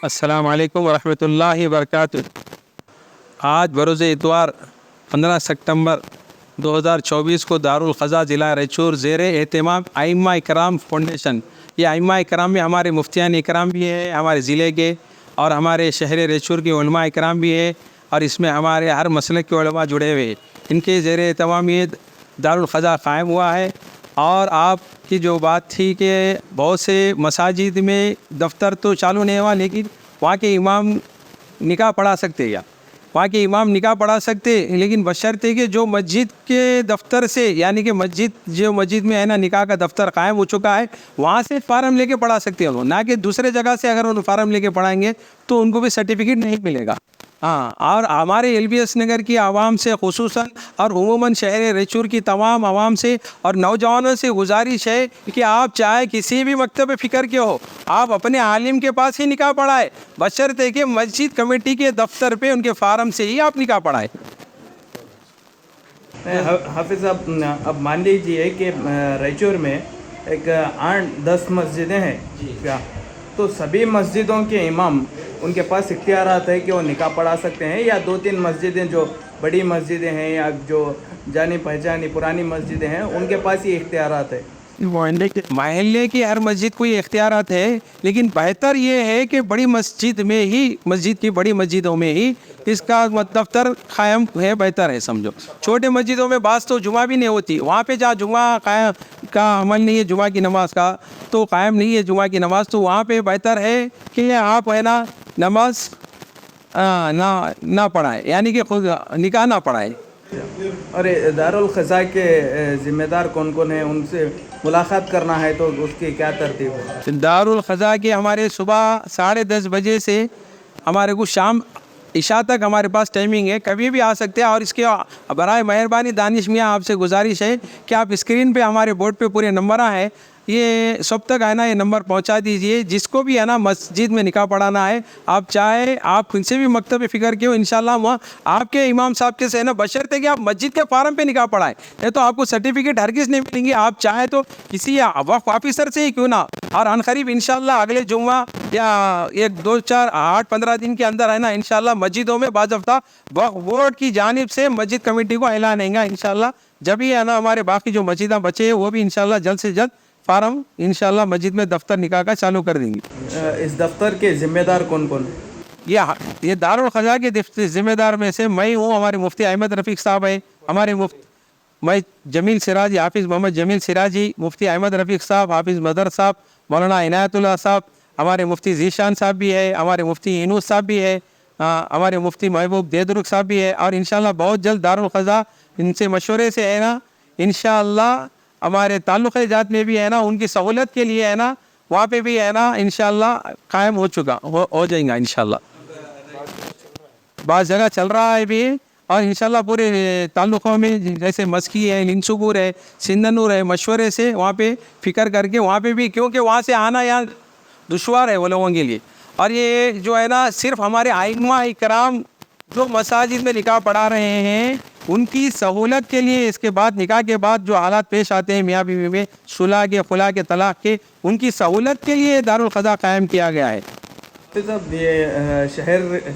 السلام علیکم ورحمۃ اللہ وبرکاتہ۔ آج بروز اتوار 15 ستمبر 2024 کو دارالقضا ضلع ریچور زیر اہتمام ائمہ اکرام فاؤنڈیشن، یہ ائمہ اکرام میں ہمارے مفتیان اکرام بھی ہیں ہمارے ضلع کے، اور ہمارے شہر ریچور کے علماء اکرام بھی ہیں، اور اس میں ہمارے ہر مسلک کے علماء جڑے ہوئے ہیں۔ ان کے زیر اہتمام یہ دارالقضا قائم ہوا ہے۔ اور آپ کی جو بات تھی کہ بہت سے مساجد میں دفتر تو چالو نہیں ہوا، لیکن وہاں کے امام نکاح پڑھا سکتے یا وہاں کے امام نکاح پڑھا سکتے، لیکن بشرطے کہ جو مسجد کے دفتر سے، یعنی کہ مسجد میں ہے نا نکاح کا دفتر قائم ہو چکا ہے، وہاں سے فارم لے کے پڑھا سکتے ہیں، نہ کہ دوسرے جگہ سے اگر ان فارم لے کے پڑھائیں گے تو ان کو بھی سرٹیفکیٹ نہیں ملے گا۔ اور ہمارے ایل بی ایس نگر کی عوام سے خصوصاً اور عموماً شہر ریچور کی تمام عوام سے اور نوجوانوں سے گزارش ہے کہ آپ چاہے کسی بھی مکتب فکر کے ہو، آپ اپنے عالم کے پاس ہی نکاح پڑھائے، بشرطے کہ مسجد کمیٹی کے دفتر پہ ان کے فارم سے ہی آپ نکاح پڑھائے۔ حافظ صاحب، اب مان لیجیے کہ ریچور میں ایک 8-10 مسجدیں ہیں کیا، تو سبھی مسجدوں کے امام ان کے پاس اختیارات ہے کہ وہ نکاح پڑھا سکتے ہیں، یا 2-3 مسجدیں جو بڑی مسجدیں ہیں یا جو جانی پہچانی پرانی مسجدیں ہیں ان کے پاس یہ اختیارات ہے؟ محلے کی ہر مسجد کو یہ اختیارات ہے، لیکن بہتر یہ ہے کہ بڑی مسجد میں ہی، مسجد کی بڑی مسجدوں میں ہی اس کا دفتر قائم ہے، بہتر ہے سمجھو۔ چھوٹے مسجدوں میں بعض تو جمعہ بھی نہیں ہوتی، وہاں پہ جہاں جمعہ قائم کا عمل نہیں ہے، جمعہ کی نماز کا تو قائم نہیں ہے جمعہ کی نماز، تو وہاں پہ بہتر ہے کہ آپ ہے نا نماز نہ پڑھائیں، یعنی کہ خود نکاح نہ پڑھائیں۔ اور دارالقضا کے ذمہ دار کون کون ہیں، ان سے ملاقات کرنا ہے تو اس کی کیا ترتیب ہے؟ دارالقضا کے ہمارے صبح 10:30 بجے سے ہمارے کو شام عشاء تک ہمارے پاس ٹائمنگ ہے، کبھی بھی آ سکتے ہیں۔ اور اس کے برائے مہربانی دانش میاں آپ سے گزارش ہے کہ آپ اسکرین پہ ہمارے بورڈ پہ پورے نمبر ہیں، یہ سب تک ہے نا یہ نمبر پہنچا دیجئے، جس کو بھی ہے نا مسجد میں نکاح پڑھانا ہے، آپ چاہے آپ خود سے بھی مکتب فکر کے ہو، انشاءاللہ وہاں آپ کے امام صاحب کے سے نا بشرطے کہ آپ مسجد کے فارم پہ نکاح پڑھائیں، نہیں تو آپ کو سرٹیفکیٹ ہرگز نہیں ملیں گی۔ آپ چاہے تو کسی وقف آفیسر سے ہی کیوں نہ، اور عن قریب انشاءاللہ اگلے جمعہ یا 1-2-4-8-15 دن کے اندر ہے نا انشاءاللہ مسجدوں میں باضابطہ وقف بورڈ کی جانب سے مسجد کمیٹی کو اعلان ہے گا انشاءاللہ، جب ہی ہے نا ہمارے باقی جو مسجدیں بچے ہیں وہ بھی انشاءاللہ جلد سے جلد فارم انشاءاللہ مسجد میں دفتر نکاح کا چالو کر دیں گے۔ اس دفتر کے ذمہ دار کون کون ہیں؟ یہ دارالقضا کے ذمہ دار میں سے میں ہوں، ہمارے مفتی احمد رفیق صاحب ہیں، ہمارے میں جمیل سراجی، حافظ محمد جمیل سراجی، مفتی احمد رفیق صاحب، حافظ مدر صاحب، مولانا عنایت اللہ صاحب، ہمارے مفتی ذیشان صاحب بھی ہے، ہمارے مفتی اینوس صاحب بھی ہے، ہمارے مفتی محبوب دیدرک صاحب بھی ہے، اور انشاءاللہ بہت جلد دارالقضا ان سے مشورے سے ہے نا انشاءاللہ ہمارے تعلق جات میں بھی ہے نا ان کی سہولت کے لیے ہے نا وہاں پہ بھی ہے نا انشاءاللہ قائم ہو جائیں گا انشاءاللہ۔ بعض جگہ چل رہا ہے بھی، اور انشاءاللہ پورے تعلقوں میں جیسے مسکی ہے، لنسوپور ہے، سندنور ہے، مشورے سے وہاں پہ فکر کر کے وہاں پہ بھی، کیونکہ وہاں سے آنا یہاں دشوار ہے وہ لوگوں کے لیے، اور یہ جو ہے نا صرف ہمارے ائمہ اکرام جو مساجد میں نکاح پڑھا رہے ہیں ان کی سہولت کے لیے، اس کے بعد نکاح کے بعد جو حالات پیش آتے ہیں میاں بیوی میں، صلح کے، خلا کے، طلاق کے، ان کی سہولت کے لیے دارالقضا قائم کیا گیا ہے۔ صاحب، یہ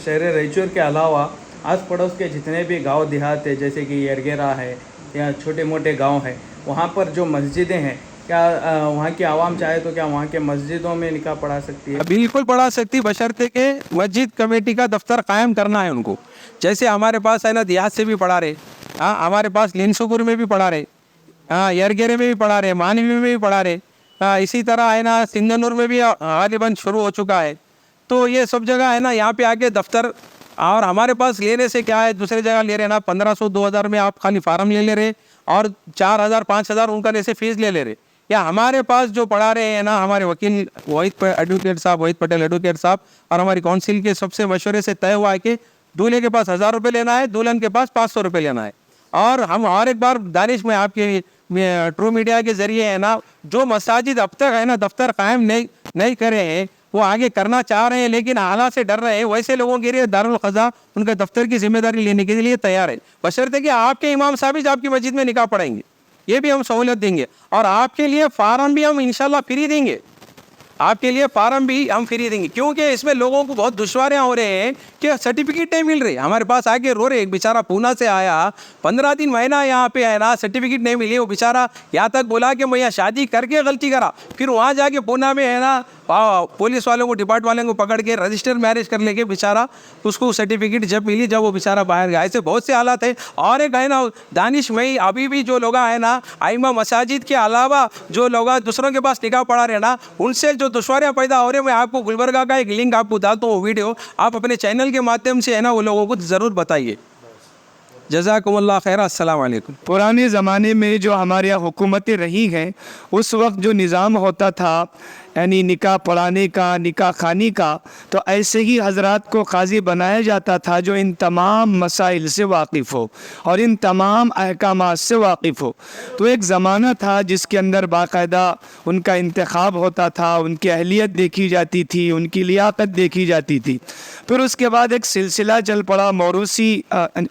شہر ریچور کے علاوہ آس پڑوس کے جتنے بھی گاؤں دیہات ہیں جیسے کہ یرگیرا ہے یا چھوٹے موٹے گاؤں ہیں، وہاں پر جو مسجدیں ہیں، کیا وہاں کی عوام چاہے تو کیا وہاں کے مسجدوں میں نکاح پڑھا سکتی ہے؟ بالکل پڑھا سکتی، بشرطے کہ مسجد کمیٹی کا دفتر قائم کرنا ہے ان کو، جیسے ہمارے پاس ہے نا دیہات سے بھی پڑھا رہے، ہمارے پاس لنسوپور میں بھی پڑھا رہے، یرگیرے میں بھی پڑھا رہے، مانوی میں بھی پڑھا رہے، اسی طرح ہے نا سندنور میں بھی غالباً شروع ہو چکا ہے، تو یہ سب جگہ ہے نا یہاں پہ آ کے دفتر، اور ہمارے پاس لینے سے کیا ہے، دوسرے جگہ لے رہے نا 1500-2000 میں آپ خالی فارم لے رہے، اور 4000-5000 ان کا جیسے فیس لے رہے، یا ہمارے پاس جو پڑھا رہے ہیں نا ہمارے وکیل وحید پٹیل ایڈوکیٹ صاحب، اور ہماری کونسل کے سب سے مشورے سے طے ہوا ہے کہ دولہے کے پاس 1000 روپے لینا ہے، دلہن کے پاس 500 روپے لینا ہے۔ اور ہم اور ایک بار دانش میں آپ کے ٹرو میڈیا کے ذریعے ہے نا جو مساجد اب تک ہے نا دفتر قائم نہیں کرے ہیں وہ آگے کرنا چاہ رہے ہیں، لیکن حالات سے ڈر رہے ہیں، ویسے لوگوں کے لیے دارالقضا ان کا دفتر کی ذمہ داری لینے کے لیے تیار ہے، بشرطے کہ آپ کے امام صاحب ہی آپ کی مسجد میں نکاح پڑھائیں گے، یہ بھی ہم سہولت دیں گے، اور آپ کے لیے فارم بھی ہم انشاءاللہ فری دیں گے، آپ کے لیے فارم بھی ہم فری دیں گے، کیونکہ اس میں لوگوں کو بہت دشواریاں ہو رہے ہیں کہ سرٹیفکیٹ نہیں مل رہی. ہمارے پاس آ کے رو رہے، ایک بیچارہ پونا سے آیا 15 دن مہینہ یہاں پہ ہے نا، سرٹیفکیٹ نہیں ملی. وہ بیچارہ یہاں تک بولا کہ میں یہاں شادی کر کے غلطی کرا، پھر وہاں جا کے پونا میں ہے نا پولیس والوں کو ڈپارٹ والوں کو پکڑ کے رجسٹر میرج کر لے کے بیچارہ اس کو سرٹیفکیٹ جب ملی جب وہ بیچارہ باہر گیا. ایسے بہت سے حالات ہیں. اور ایک ہے نا دانش میں ابھی بھی جو لوگ ہیں نا ائمہ مساجد کے علاوہ جو لوگ دوسروں کے پاس نکاح پڑھا رہے ہیں نا، ان سے جو دشواریاں پیدا ہو رہے ہیں، میں آپ کو گلبرگہ کا ایک لنک آپ کو ڈالتا ہوں، ویڈیو آپ اپنے چینل کے مادھیم سے ہے نا وہ لوگوں کو ضرور بتائیے. جزاکم اللہ خیر. السلام علیکم. پرانے زمانے میں جو ہمارے یہاں حکومتیں رہی ہیں، اس وقت جو نظام ہوتا تھا یعنی نکاح پڑھانے کا، نکاح خوانی کا، تو ایسے ہی حضرات کو قاضی بنایا جاتا تھا جو ان تمام مسائل سے واقف ہو اور ان تمام احکامات سے واقف ہو. تو ایک زمانہ تھا جس کے اندر باقاعدہ ان کا انتخاب ہوتا تھا، ان کی اہلیت دیکھی جاتی تھی، ان کی لیاقت دیکھی جاتی تھی. پھر اس کے بعد ایک سلسلہ چل پڑا موروثی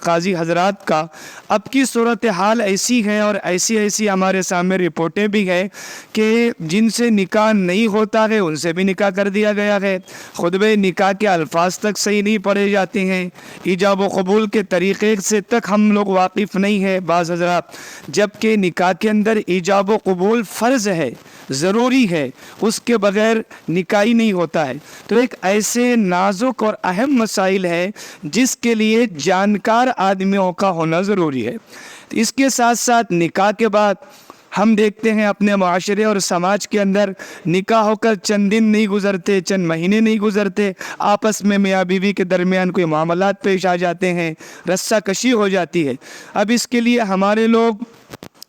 قاضی حضرات کا. اب کی صورتحال ایسی ہے اور ایسی ہمارے سامنے رپورٹیں بھی ہیں کہ جن سے نکاح نہیں ہوتا ہے ان سے بھی نکاح کر دیا گیا ہے. خطبہ نکاح کے الفاظ تک صحیح نہیں پڑھے جاتے ہیں، ایجاب و قبول کے طریقے سے تک ہم لوگ واقف نہیں ہیں بعض حضرات، جبکہ نکاح کے اندر ایجاب و قبول فرض ہے، ضروری ہے، اس کے بغیر نکاح ہی نہیں ہوتا ہے. تو ایک ایسے نازک اور اہم مسائل ہے جس کے لیے جانکار آدمیوں کا ہونا ضروری ہے. اس کے ساتھ ساتھ نکاح کے بعد ہم دیکھتے ہیں اپنے معاشرے اور سماج کے اندر نکاح ہو کر چند دن نہیں گزرتے، چند مہینے نہیں گزرتے، آپس میں میاں بیوی کے درمیان کوئی معاملات پیش آ جاتے ہیں، رسہ کشی ہو جاتی ہے. اب اس کے لیے ہمارے لوگ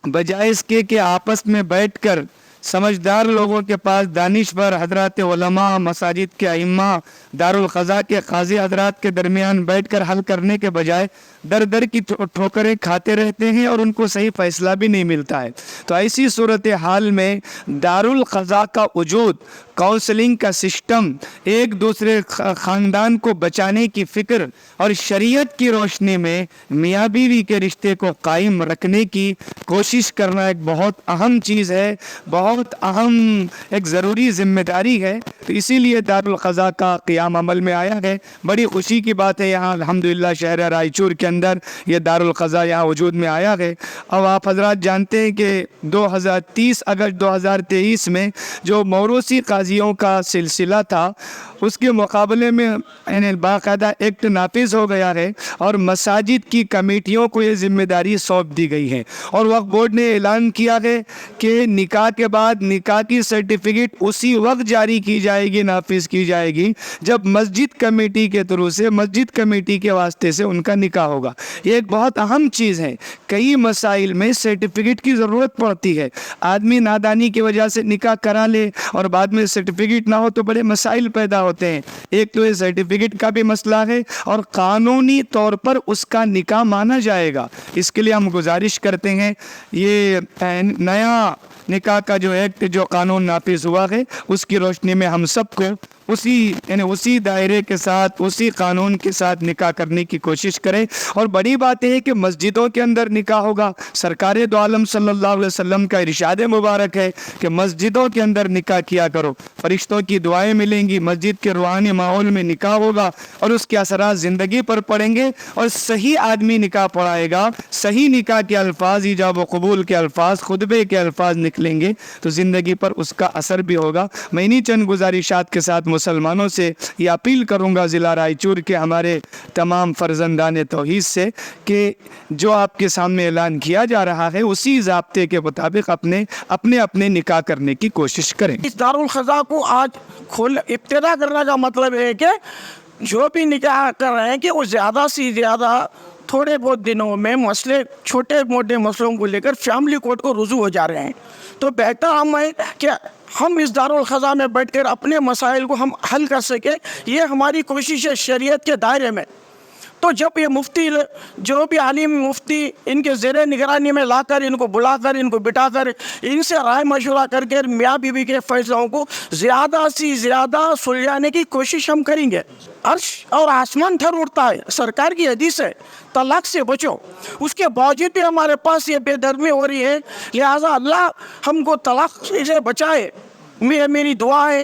بجائے اس کے کہ آپس میں بیٹھ کر سمجھدار لوگوں کے پاس دانشور حضرات علماء، مساجد کے ائمہ، دارالقضاء کے قاضی حضرات کے درمیان بیٹھ کر حل کرنے کے بجائے در در کی ٹھوکریں کھاتے رہتے ہیں اور ان کو صحیح فیصلہ بھی نہیں ملتا ہے. تو ایسی صورتحال میں دارالقضاء کا وجود، کاؤنسلنگ کا سسٹم، ایک دوسرے خاندان کو بچانے کی فکر اور شریعت کی روشنی میں میاں بیوی کے رشتے کو قائم رکھنے کی کوشش کرنا ایک بہت اہم چیز ہے، بہت اہم ایک ضروری ذمہ داری ہے. تو اسی لیے دارالقضاء کا قیام عمل میں آیا ہے. بڑی خوشی کی بات ہے یہاں الحمدللہ شہر رائچور کے اندر یہ دارالقضاء یہاں وجود میں آیا ہے. اب آپ حضرات جانتے ہیں کہ 30 اگست 2023 میں جو موروثی قاضیوں کا سلسلہ تھا اس کے مقابلے میں باقاعدہ ایکٹ نافذ ہو گیا ہے اور مساجد کی کمیٹیوں کو یہ ذمہ داری سونپ دی گئی ہے. اور وقف بورڈ نے اعلان کیا ہے کہ نکاح کے بعد نکاح کی سرٹیفکیٹ اسی وقت جاری کی جائے گی، نافذ کی جائے گی جب مسجد کمیٹی کے تھرو سے، مسجد کمیٹی کے واسطے سے ان کا نکاح ہوگا. یہ ایک بہت اہم چیز ہے. کئی مسائل میں سرٹیفکیٹ کی ضرورت پڑتی ہے. آدمی نادانی کی وجہ سے نکاح کرا لے اور بعد میں سرٹیفکیٹ نہ ہو تو بڑے مسائل پیدا ہوتے ہیں. ایک تو یہ سرٹیفکیٹ کا بھی مسئلہ ہے اور قانونی طور پر اس کا نکاح مانا جائے گا. اس کے لیے ہم گزارش کرتے ہیں یہ نیا نکاح کا جو ایکٹ جو قانون نافذ ہوا ہے اس کی روشنی میں ہم سب کو اسی دائرے کے ساتھ، اسی قانون کے ساتھ نکاح کرنے کی کوشش کریں. اور بڑی بات ہے کہ مسجدوں کے اندر نکاح ہوگا. سرکار دو عالم صلی اللہ علیہ وسلم کا ارشاد مبارک ہے کہ مسجدوں کے اندر نکاح کیا کرو، فرشتوں کی دعائیں ملیں گی، مسجد کے روحانی ماحول میں نکاح ہوگا اور اس کے اثرات زندگی پر پڑیں گے. اور صحیح آدمی نکاح پڑھائے گا، صحیح نکاح کے الفاظ، ایجاب و قبول کے الفاظ، خطبے کے الفاظ نکلیں گے تو زندگی پر اس کا اثر بھی ہوگا. میں انہی چند گزارشات کے ساتھ مسلمانوں سے یہ اپیل کروں گا ضلع رائچور کے ہمارے تمام فرزندان توحید سے کہ جو آپ کے سامنے اعلان کیا جا رہا ہے اسی ضابطے کے مطابق اپنے نکاح کرنے کی کوشش کریں. اس دارالقضاء کو آج ابتدا کرنے کا مطلب ہے کہ جو بھی نکاح کر رہے ہیں کہ وہ زیادہ سے زیادہ تھوڑے بہت دنوں میں مسئلے، چھوٹے موٹے مسئلوں کو لے کر فیملی کورٹ کو رجوع ہو جا رہے ہیں. تو بہتر ہم ہے کہ ہم اس دارالقضاء میں بیٹھ کر اپنے مسائل کو ہم حل کر سکیں. یہ ہماری کوشش ہے شریعت کے دائرے میں. تو جب یہ مفتی، جو بھی عالم مفتی ان کے زیر نگرانی میں لا کر، ان کو بلا کر، ان کو بٹھا کر، ان سے رائے مشورہ کر کے میاں بیوی کے فیصلوں کو زیادہ سے زیادہ سلجھانے کی کوشش ہم کریں گے. عرش اور آسمان تھر اٹھتا ہے. سرکار کی حدیث ہے طلاق سے بچو. اس کے باوجود بھی ہمارے پاس یہ بے دھرمی ہو رہی ہے. لہٰذا اللہ ہم کو طلاق سے بچائے. میری دعا ہے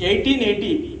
1880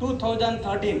2013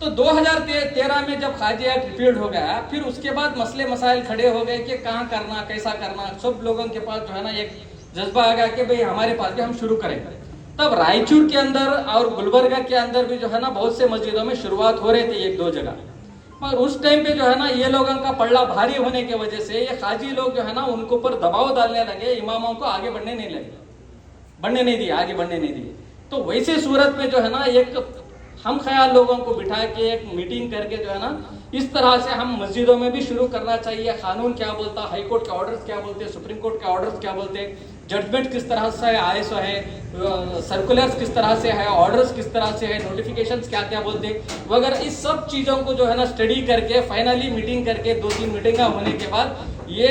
تو 2013 میں جب خارجی ایکٹ ریپیلڈ ہو گیا, پھر اس کے بعد مسئلے مسائل کھڑے ہو گئے کہ کہاں کرنا, کیسا کرنا. سب لوگوں کے پاس جو ہے نا ایک جذبہ آ گیا کہ بھئی ہمارے پاس بھی ہم شروع کریں. تب رائچور کے اندر اور گلبرگہ کے اندر بھی جو ہے نا بہت سے مسجدوں میں شروعات ہو رہے تھے, ایک دو جگہ. مگر اس ٹائم پہ جو ہے نا یہ لوگوں کا پلڑا بھاری ہونے کی وجہ سے یہ خارجی لوگ جو ہے نا ان کے اوپر دباؤ ڈالنے لگے, اماموں کو آگے بڑھنے نہیں لگے, آگے بڑھنے نہیں دیے. تو ویسے صورت میں جو ہے نا ایک ہم خیال لوگوں کو بٹھا کے ایک میٹنگ کر کے جو ہے نا اس طرح سے ہم مسجدوں میں بھی شروع کرنا چاہیے. قانون کیا بولتا, ہائی کورٹ کے آرڈرز کیا بولتے, سپریم کورٹ کے آرڈرز کیا بولتے, ججمنٹ کس طرح سے ISO ہے, سرکولرز کس طرح سے ہے, آرڈرز کس طرح سے ہے, نوٹیفیکیشنز کیا کیا بولتے وغیرہ. اس سب چیزوں کو جو ہے نا اسٹڈی کر کے فائنلی میٹنگ کر کے 2-3 میٹنگیں ہونے کے بعد یہ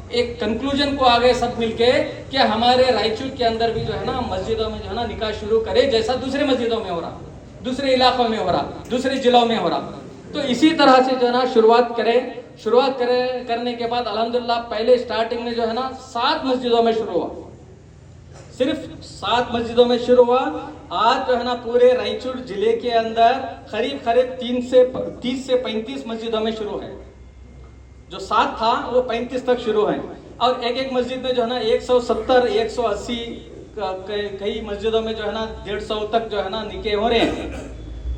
ایک کنکلوژن کو آگے سب مل کے کہ ہمارے رائچور کے اندر بھی جو ہے نا مسجدوں میں جو ہے نا نکاح شروع کرے, جیسا دوسرے مسجدوں میں ہو رہا, دوسرے علاقوں میں ہو رہا, دوسرے ضلعوں میں ہو رہا. تو اسی طرح سے جو ہے نا شروعات کرنے کے بعد الحمدللہ پہلے اسٹارٹنگ میں جو ہے نا 7 مسجدوں میں شروع ہوا, صرف 7 مسجدوں میں شروع ہوا. آج جو ہے نا پورے رائچور ضلع کے اندر قریب 30 سے 35 مسجدوں میں شروع ہے. جو 7 تھا وہ 35 تک شروع ہے, اور ایک مسجد میں جو ہے نا 170 180 کئی مسجدوں میں جو ہے نا 150 تک جو ہے نا نکاح ہو رہے ہیں.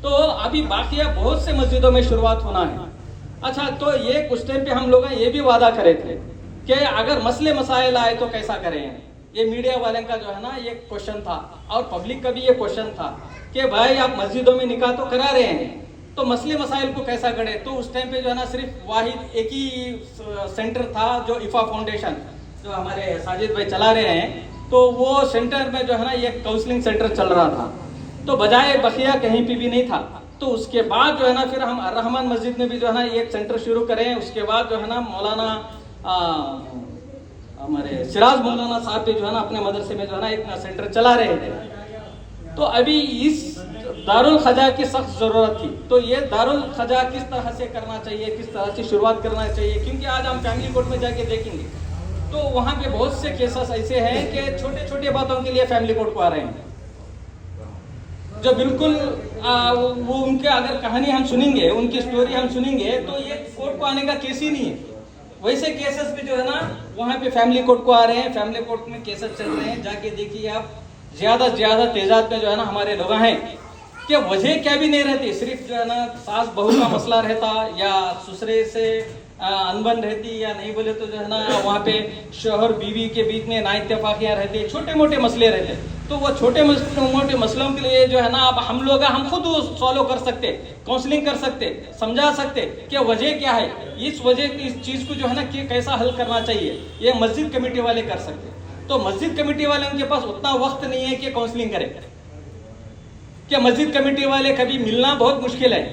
تو ابھی باقی بہت سے مسجدوں میں شروعات ہونا ہے. اچھا, تو یہ کچھ ٹائم پہ ہم لوگ یہ بھی وعدہ کرے تھے کہ اگر مسئلے مسائل آئے تو کیسا کریں. یہ میڈیا والے کا جو ہے نا یہ کوشچن تھا, اور پبلک کا بھی یہ کوشچن تھا کہ بھائی آپ مسجدوں میں نکاح تو کرا رہے ہیں, تو مسئلے مسائل کو کیسا کرے. تو اس ٹائم پہ جو ہے نا صرف واحد ایک ہی سینٹر تھا جو IFA فاؤنڈیشن جو ہمارے ساجد بھائی چلا رہے ہیں. تو وہ سینٹر میں جو ہے نا یہ کاؤنسلنگ سینٹر چل رہا تھا, تو بجائے بقیہ کہیں پہ بھی نہیں تھا. تو اس کے بعد جو ہے نا پھر ہم الرحمان مسجد میں بھی جو ہے نا ایک سینٹر شروع کریں. اس کے بعد جو ہے نا مولانا ہمارے سراج مولانا صاحب بھی جو ہے نا اپنے مدرسے میں جو ہے نا ایک سینٹر چلا رہے تھے. تو ابھی اس دارالخجا کی سخت ضرورت تھی. تو یہ دارالخجا کس طرح سے کرنا چاہیے, کس طرح سے شروعات کرنا چاہیے, کیونکہ آج ہم فیملی کورٹ میں جا کے دیکھیں گے تو وہاں پہ بہت سے کیسز ایسے ہیں کہ چھوٹے چھوٹے باتوں کے لیے فیملی کورٹ کو آ رہے ہیں, جو بالکل وہ ان کے اگر کہانی ہم سنیں گے, ان کی سٹوری ہم سنیں گے تو یہ کورٹ کو آنے کا کیس ہی نہیں ہے. ویسے کیسز بھی جو ہے نا وہاں پہ فیملی کورٹ کو آ رہے ہیں, فیملی کورٹ میں کیسز چل رہے ہیں. جا کے دیکھیے آپ, زیادہ سے زیادہ تعداد میں جو ہے نا ہمارے لوگ ہیں کہ وجہ کیا بھی نہیں رہتی, صرف جو ہے نا ساس بہو کا مسئلہ رہتا, یا سسرے سے انبن رہتی, یا نہیں بولے تو جو ہے نا وہاں پہ شوہر بیوی کے بیچ میں نااتفاقیاں رہتی, چھوٹے موٹے مسئلے رہتے. تو وہ چھوٹے موٹے مسئلوں کے لیے جو ہے نا اب ہم خود سالو کر سکتے, کاؤنسلنگ کر سکتے, سمجھا سکتے کہ وجہ کیا ہے, اس وجہ کی اس چیز کو جو ہے نا کہ کیسا حل کرنا چاہیے, یہ مسجد کمیٹی والے کر سکتے. تو مسجد کمیٹی والے ان کے پاس اتنا وقت نہیں ہے کہ کاؤنسلنگ کرے, کہ مسجد کمیٹی والے کبھی ملنا بہت مشکل ہے.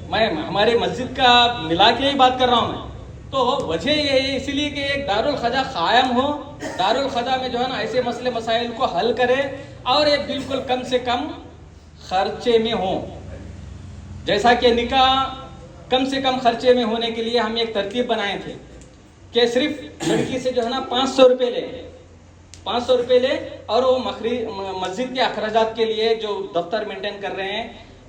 میں ہمارے مسجد کا ملا کے ہی بات کر رہا ہوں میں. تو وجہ یہ ہے اسی لیے کہ ایک دارالخجا قائم ہو, دارالخجا میں جو ہے نا ایسے مسئلے مسائل کو حل کرے, اور یہ بالکل کم سے کم خرچے میں ہو. جیسا کہ نکاح کم سے کم خرچے میں ہونے کے لیے ہم ایک ترتیب بنائے تھے کہ صرف لڑکی سے جو ہے نا 500 روپے لے, اور وہ مسجد کے اخراجات کے لیے جو دفتر مینٹین کر رہے ہیں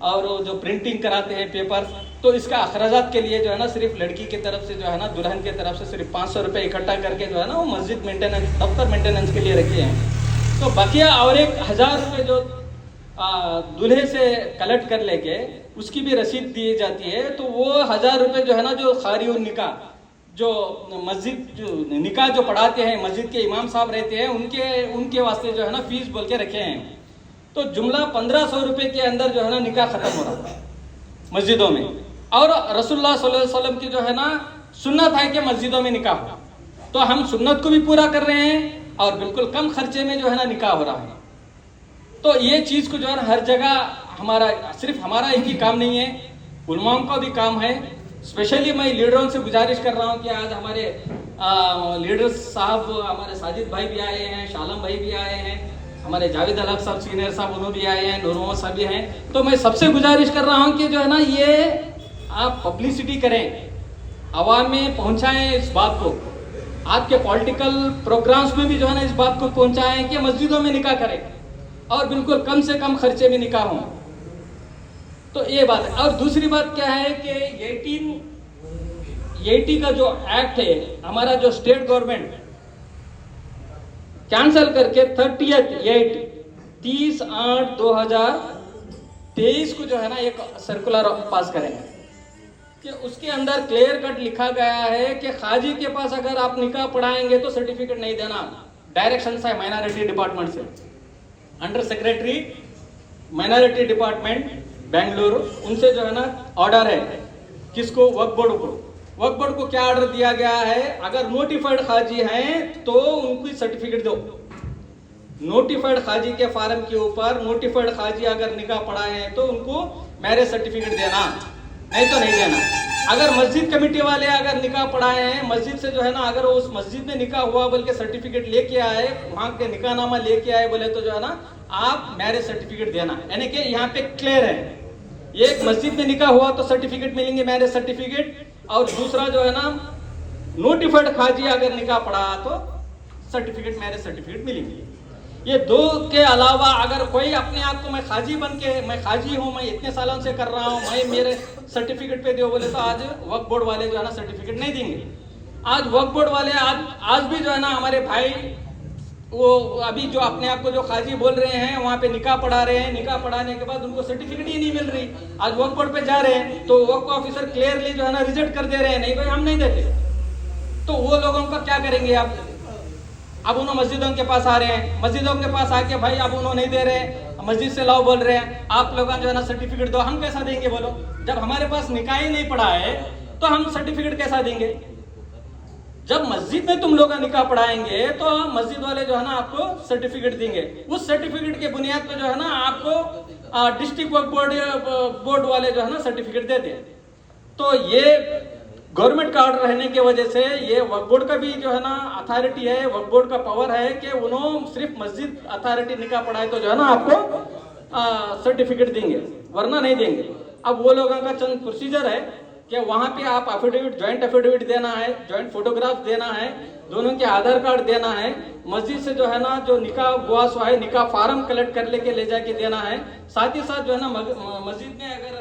اور جو پرنٹنگ کراتے ہیں پیپر, تو اس کا اخراجات کے لیے جو ہے نا صرف لڑکی کی طرف سے جو ہے نا دلہن کی طرف سے صرف 500 روپے اکٹھا کر کے جو ہے نا وہ مسجد مینٹیننس دفتر مینٹیننس کے لیے رکھے ہیں. تو بقیہ اور ایک 1000 روپے جو دلہے سے کلیکٹ کر لے کے اس کی بھی رسید دی جاتی ہے. تو وہ 1000 روپے جو ہے نا جو قاری النکاح جو مسجد جو نکاح جو پڑھاتے ہیں, مسجد کے امام صاحب رہتے ہیں, ان کے واسطے جو ہے نا فیس بول کے رکھے ہیں. تو جملہ 1500 روپے کے اندر جو ہے نا نکاح ختم ہو رہا ہے مسجدوں میں. اور رسول اللہ صلی اللہ علیہ وسلم کی جو ہے نا سنت ہے کہ مسجدوں میں نکاح ہو, تو ہم سنت کو بھی پورا کر رہے ہیں اور بالکل کم خرچے میں جو ہے نا نکاح ہو رہا ہے. تو یہ چیز کو جو ہے نا ہر جگہ صرف ہمارا ایک ہی کام نہیں ہے, علماؤں کا بھی کام ہے. اسپیشلی میں لیڈروں سے گزارش کر رہا ہوں کہ آج ہمارے لیڈر صاحب, ہمارے ساجد بھائی بھی آئے ہیں, شالم بھائی بھی آئے ہیں, ہمارے جاوید الحق صاحب سینئر صاحب انہوں بھی آئے ہیں, نور محمد صاحب بھی ہیں. تو میں سب سے گزارش کر رہا ہوں کہ جو ہے نا یہ آپ پبلسٹی کریں, عوام میں پہنچائیں اس بات کو, آپ کے پولیٹیکل پروگرامز میں بھی جو ہے نا اس بات کو پہنچائیں کہ مسجدوں میں نکاح کریں. اور بالکل کم سے کم خرچے میں نکاح ہوں. تو یہ بات ہے. اور دوسری بات کیا ہے کہ 1880 کا جو ایکٹ ہے ہمارا جو اسٹیٹ گورنمنٹ کینسل کر کے 30/8/2023 کو جو ہے نا ایک سرکولر پاس کریں گے کہ اس کے اندر کلیئر کٹ لکھا گیا ہے کہ خاجی کے پاس اگر آپ نکاح پڑھائیں گے تو سرٹیفکیٹ نہیں دینا. ڈائریکشن ہے مائنارٹی ڈپارٹمنٹ سے, under secretary minority department Bangalore, ان سے جو ہے نا آرڈر ہے. کس کو؟ وقف بورڈ کو. وقف بورڈ کو کیا آرڈر دیا گیا ہے؟ اگر نوٹیفائڈ خاجی ہیں تو ان کو سرٹیفکیٹ دو. نوٹیفائڈ خاجی کے فارم کے اوپر نوٹیفائڈ خاجی اگر نکاح پڑھائے ہیں تو ان کو میرج سرٹیفکیٹ دینا, نہیں تو نہیں دینا. اگر مسجد کمیٹی والے اگر نکاح پڑھائے ہیں, مسجد سے جو ہے نا اگر اس مسجد میں نکاح ہوا بلکہ سرٹیفکیٹ لے کے آئے, وہاں کے نکاح نامہ لے کے آئے بولے تو جو ہے نا آپ میرج سرٹیفکیٹ دینا. یعنی کہ یہاں پہ کلیئر ہے, ایک مسجد میں نکاح ہوا تو سرٹیفکیٹ ملیں گے میرج سرٹیفکیٹ, اور دوسرا جو ہے نا نوٹیفائڈ خاجی اگر نکاح پڑھا تو سرٹیفکیٹ میرج سرٹیفکیٹ ملیں گے. یہ دو کے علاوہ اگر کوئی اپنے آپ کو میں خاجی بن کے میں خاجی ہوں, میں اتنے سالوں سے کر رہا ہوں, میں میرے سرٹیفکیٹ پہ دو بولے تو آج وقف بورڈ والے جو ہے نا سرٹیفکیٹ نہیں دیں گے. آج وقف بورڈ والے آج بھی جو ہے نا ہمارے بھائی وہ ابھی جو اپنے آپ کو جو خاجی بول رہے ہیں وہاں پہ نکاح پڑھا رہے ہیں, نکاح پڑھانے کے بعد ان کو سرٹیفکیٹ ہی نہیں مل رہی. آج وقف بورڈ پہ جا رہے ہیں تو وقف آفیسر کلیئرلی جو ہے نا ریجیکٹ کر دے رہے ہیں, نہیں بھائی ہم نہیں دیتے. تو وہ لوگوں کا کیا کریں گے؟ اب انہوں مسجدوں کے پاس آ رہے ہیں, مسجدوں کے پاس آ کے بھائی اب انہوں نہیں دے رہے, مسجد سے لاؤ بول رہے ہیں, آپ لوگوں جو ہے نا سرٹیفکیٹ دو. ہم کیسا دیں گے بولو؟ جب ہمارے پاس نکاح ہی نہیں پڑھا ہے تو ہم سرٹیفکیٹ کیسا دیں گے؟ جب مسجد میں تم لوگ نکاح پڑھائیں گے تو مسجد والے جو ہے نا آپ کو سرٹیفکیٹ دیں گے. اس سرٹیفکیٹ کے بنیاد پہ جو ہے نا آپ کو ڈسٹرکٹ وقف بورڈ والے جو ہے نا سرٹیفکیٹ دیتے ہیں. تو یہ گورنمنٹ کا آرڈر رہنے کی وجہ سے یہ وقف بورڈ کا بھی جو ہے نا اتھارٹی ہے, وقف بورڈ کا پاور ہے کہ انہوں صرف مسجد اتھارٹی نکاح پڑھائے تو جو ہے نا آپ کو سرٹیفکیٹ دیں گے, ورنہ نہیں دیں گے. اب وہ لوگوں کا چند پروسیجر ہے کہ وہاں پہ آپ افیڈیوٹ, جوائنٹ افیڈیوٹ دینا ہے, جوائنٹ فوٹوگراف دینا ہے, دونوں کے آدھار کارڈ دینا ہے, مسجد سے جو ہے نا جو نکاح ہوا سو ہے نکاح فارم کلیکٹ کر لے جا کے دینا ہے. ساتھ ہی ساتھ جو ہے نا مسجد میں اگر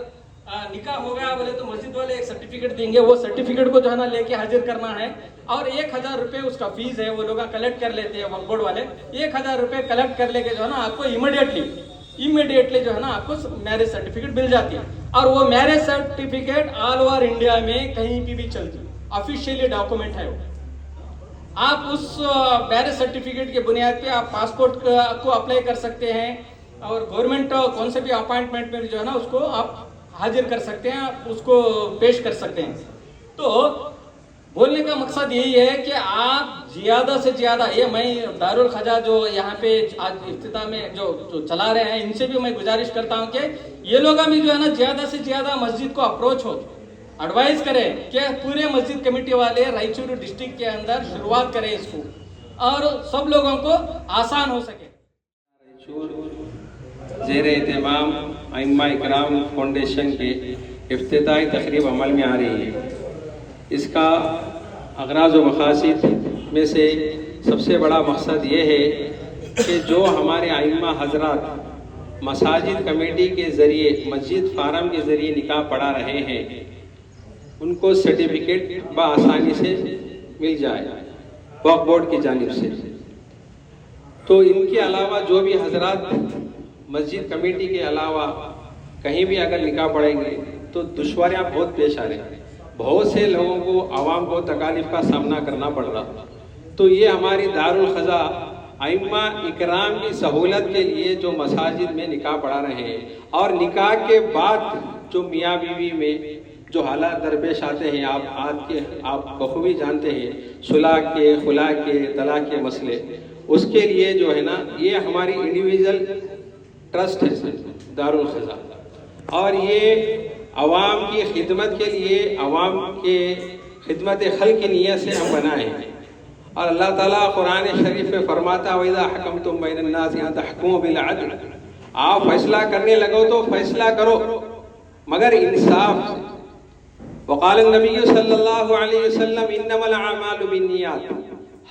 نکاح ہو گیا بولے تو مسجد والے ایک سرٹیفکیٹ دیں گے, وہ سرٹیفکیٹ کو جو ہے نا لے کے حاضر کرنا ہے, اور 1000 روپے اس کا فیس ہے, وہ لوگ کلیکٹ کر لیتے ہیں وقف بورڈ والے. 1000 روپے کلیکٹ کر لے کے جو ہے نا آپ کو امیڈیٹلی جو ہے نا آپ کو میرج سرٹیفکیٹ مل جاتی ہے. اور وہ marriage certificate all over India میں کہیں بھی چلتی, آفیشیلی ڈاکومنٹ ہے وہ. آپ اس میرج سرٹیفکیٹ کے بنیاد پہ آپ پاسپورٹ کو اپلائی کر سکتے ہیں, اور گورنمنٹ کون سے بھی اپائنٹمنٹ میں جو ہے نا اس کو آپ حاضر کر سکتے ہیں, آپ اس کو پیش کر سکتے ہیں. تو بولنے کا مقصد یہی ہے کہ آپ زیادہ سے زیادہ, یہ میں دارالخجا جو یہاں پہ آج افتتاح میں جو چلا رہے ہیں ان سے بھی میں گزارش کرتا ہوں کہ یہ لوگ بھی جو ہے نا زیادہ سے زیادہ مسجد کو اپروچ ہو, ایڈوائز کریں کہ پورے مسجد کمیٹی والے رائچور ڈسٹرکٹ کے اندر شروعات کریں اس کو, اور سب لوگوں کو آسان ہو سکے. زیر اہتمام ائمہ اکرام فاؤنڈیشن کے افتتاحی تقریب عمل میں آ رہی ہے. اس کا اغراض و مقاصد میں سے سب سے بڑا مقصد یہ ہے کہ جو ہمارے ائمہ حضرات مساجد کمیٹی کے ذریعے, مسجد فارم کے ذریعے نکاح پڑھا رہے ہیں ان کو سرٹیفکیٹ بآسانی سے مل جائے وقف بورڈ کی جانب سے. تو ان کے علاوہ جو بھی حضرات مسجد کمیٹی کے علاوہ کہیں بھی اگر نکاح پڑھیں گے تو دشواریاں بہت پیش آ رہی ہیں, بہت سے لوگوں کو, عوام کو تکالیف کا سامنا کرنا پڑ رہا. تو یہ ہماری دارالخزا ائمہ اکرام کی سہولت کے لیے جو مساجد میں نکاح پڑھا رہے ہیں, اور نکاح کے بعد جو میاں بیوی میں جو حالات درپیش آتے ہیں آپ بخوبی جانتے ہیں, صلح کے, خلا کے, طلاق کے مسئلے, اس کے لیے جو ہے نا یہ ہماری انڈیویژل ٹرسٹ ہے دارالخزا, اور یہ عوام کی خدمت کے لیے, عوام کے خدمت خلق کی نیت سے ہم بنائے ہیں. اور اللہ تعالیٰ قرآن شریف میں فرماتا وَإِذَا حَكَمْتُمْ بَيْنَ النَّاسِ أَن تَحْكُمُوا بِالْعَدْلِ, آپ فیصلہ کرنے لگو تو فیصلہ کرو مگر انصاف سے. وقال النبی صلی اللہ علیہ وسلم انما الاعمال بالنیات,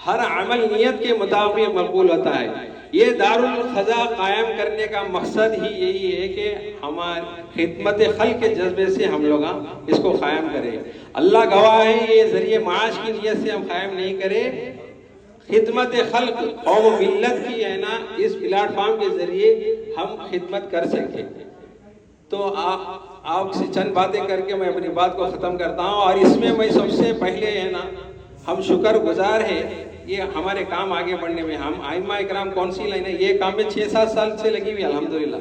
ہر عمل نیت کے مطابق مقبول ہوتا ہے. یہ دارال خزا قائم کرنے کا مقصد ہی یہی ہے کہ ہماری خدمت خلق کے جذبے سے ہم لوگ اس کو قائم کریں. اللہ گواہ ہے یہ ذریعے معاش کی نیت سے ہم قائم نہیں کریں, خدمت خلق قوم و ملت کی ہے نا اس پلیٹ فارم کے ذریعے ہم خدمت کر سکیں. تو آپ سے چند باتیں کر کے میں اپنی بات کو ختم کرتا ہوں. اور اس میں سب سے پہلے ہے نا ہم شکر گزار ہیں یہ ہمارے کام آگے بڑھنے میں. ہم ائمہ اکرام کونسل ہے نا یہ کام میں 6-7 سال سے لگی ہوئی الحمدللہ,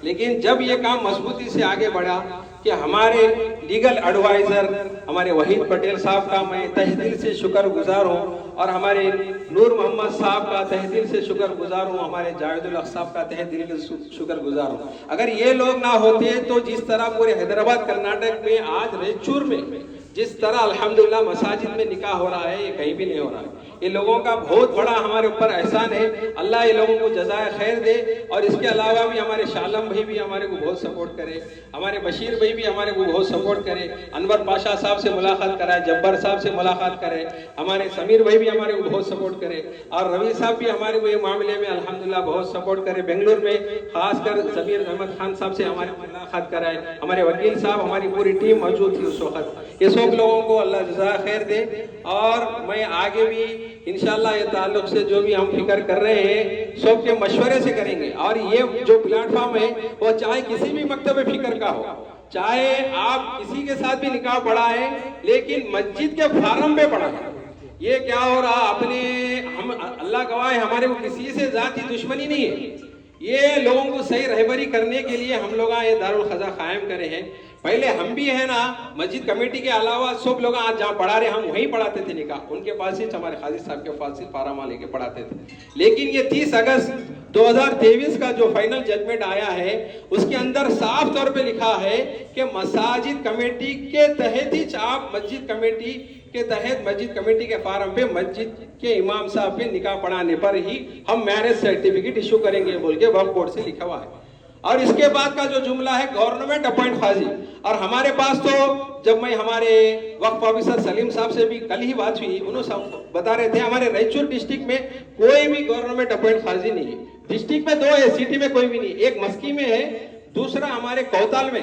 لیکن جب یہ کام مضبوطی سے آگے بڑھا کہ ہمارے لیگل ایڈوائزر ہمارے وحید پٹیل صاحب کا میں تہ دل سے شکر گزار ہوں, اور ہمارے نور محمد صاحب کا تہ دل سے شکر گزار ہوں, ہمارے جاوید الحق صاحب کا تہ دل سے شکر گزار ہوں. اگر یہ لوگ نہ ہوتے تو جس طرح پورے حیدرآباد کرناٹک میں آج ریچور میں جس طرح الحمدللہ مساجد میں نکاح ہو رہا ہے یہ کہیں بھی نہیں ہو رہا ہے. یہ لوگوں کا بہت بڑا ہمارے اوپر احسان ہے, اللہ یہ لوگوں کو جزائے خیر دے. اور اس کے علاوہ بھی ہمارے شالم بھائی بھی ہمارے کو بہت سپورٹ کرے, ہمارے بشیر بھائی بھی ہمارے کو بہت سپورٹ کرے, انور پاشا صاحب سے ملاقات کرائے, جبر صاحب سے ملاقات کرے, ہمارے سمیر بھائی بھی ہمارے کو بہت سپورٹ کرے, اور روی صاحب بھی ہمارے کو یہ معاملے میں الحمدللہ بہت سپورٹ کرے. بنگلور میں خاص کر ضمیر احمد خان صاحب سے ہمارے ملاقات کرائے, ہمارے وکیل صاحب ہماری پوری ٹیم موجود تھی اس وقت. یہ سب لوگوں کو اللہ جزائے خیر دے. اور میں آگے بھی انشاءاللہ یہ تعلق سے جو بھی ہم فکر کر رہے ہیں سب کے مشورے سے کریں گے. اور یہ جو پلیٹ فارم ہے وہ چاہے کسی بھی مکتب فکر کا ہو, چاہے آپ کسی کے ساتھ بھی نکاح پڑھا ہے لیکن مسجد کے فارم پہ پڑھا ہے. یہ کیا ہو رہا اپنے ہم اللہ گواہ ہے ہمارے کو کسی سے ذاتی دشمنی نہیں ہے, یہ لوگوں کو صحیح رہبری کرنے کے لیے ہم لوگ یہ دارالخزا قائم کرے ہیں. پہلے ہم بھی ہے نا مسجد کمیٹی کے علاوہ سب لوگ آج جہاں پڑھا رہے ہم وہیں پڑھاتے تھے نکاح, ان کے پاس ہی ہمارے قاضی صاحب کے پاس ہی فارما لے کے پڑھاتے تھے. لیکن یہ 30 اگست 2023 کا جو فائنل ججمنٹ آیا ہے اس کے اندر صاف طور پہ لکھا ہے کہ مساجد کمیٹی کے تحت ہی آپ مسجد کمیٹی کے تحت مسجد کمیٹی کے فارم پہ مسجد کے امام صاحب پہ نکاح پڑھانے پر ہی ہم میرج سرٹیفکیٹ ایشو کریں گے بول کے وقف بورڈ سے لکھا ہوا ہے. اور اس کے بعد کا جو جملہ ہے گورنمنٹ اپوائنٹ قاضی. اور ہمارے پاس تو جب میں ہمارے وقف آفیسر سلیم صاحب سے بھی کل ہی بات ہوئی, انہوں بتا رہے تھے ہمارے ریچور ڈسٹرکٹ میں کوئی بھی گورنمنٹ اپوائنٹ قاضی نہیں ہے. ڈسٹرکٹ میں 2 ہے, سٹی میں کوئی بھی نہیں, ایک مسکی میں ہے, دوسرا ہمارے کوتال میں.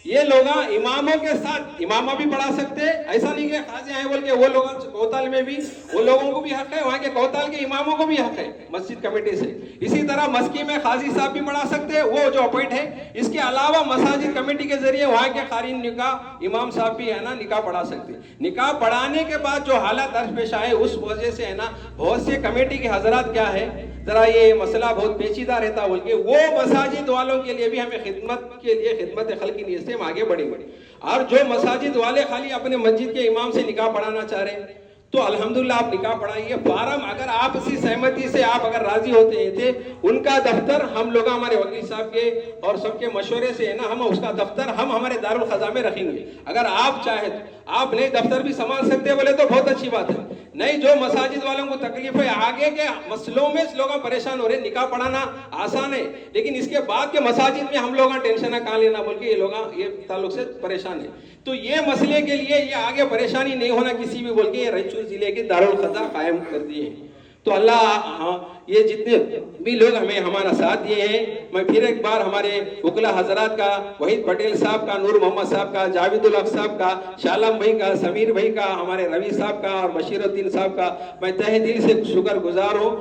یہ لوگ اماموں کے ساتھ امامہ بھی پڑھا سکتے, ایسا نہیں کہ قاضی آئے بول کے وہ لوگ کوتال میں بھی وہ لوگوں کو بھی حق ہے, وہاں کے کوتال کے اماموں کو بھی حق ہے مسجد کمیٹی سے. اسی طرح مسکی میں قاضی صاحب بھی پڑھا سکتے وہ جو اپوائنٹ ہے. اس کے علاوہ مساجد کمیٹی کے ذریعے وہاں کے قارئین نکاح امام صاحب بھی ہے نا نکاح پڑھا سکتے. نکاح پڑھانے کے بعد جو حالات درج پیش آئے اس وجہ سے ہے نا بہت سے کمیٹی کے حضرات کیا ہے ذرا یہ مسئلہ بہت پیچیدہ رہتا بول کے وہ مساجد والوں کے لیے بھی ہمیں خدمت کے لیے خدمت خلق کی نیت سے ہم آگے بڑھیں گے. اور جو مساجد والے خالی اپنے مسجد کے امام سے نکاح پڑھانا چاہ رہے ہیں تو الحمدللہ آپ نکاح پڑھائیے. فارم اگر آپ اسی سہمتی سے آپ اگر راضی ہوتے ہیں تھے ان کا دفتر ہم لوگ ہمارے وکیل صاحب کے اور سب کے مشورے سے ہے نا ہم اس کا دفتر ہم ہمارے دارالخزا میں رکھیں گے. اگر آپ چاہیں آپ نئے دفتر بھی سنبھال سکتے بولے تو بہت اچھی بات ہے. نہیں جو مساجد والوں کو تکلیف ہے آگے کے مسئلوں میں لوگ پریشان ہو رہے, نکاح پڑھانا آسان ہے لیکن اس کے بعد کے مساجد میں ہم لوگ ٹینشن کہاں لینا بول کے یہ لوگ یہ تعلق سے پریشان ہے. تو یہ مسئلے کے لیے یہ آگے پریشانی نہیں ہونا کسی بھی بول کے یہ ریچور ضلع کے دارالخزا قائم کر دیے ہیں. تو اللہ یہ جتنے بھی لوگ ہمیں ہمارا ساتھ دیے ہیں, میں پھر ایک بار ہمارے وکلا حضرات کا, وحید پٹیل صاحب کا, نور محمد صاحب کا, جاوید الحق صاحب کا, شالم بھائی کا, سمیر بھائی کا, ہمارے روی صاحب کا اور بشیر الدین صاحب کا میں تہ دل سے شکر گزار ہوں.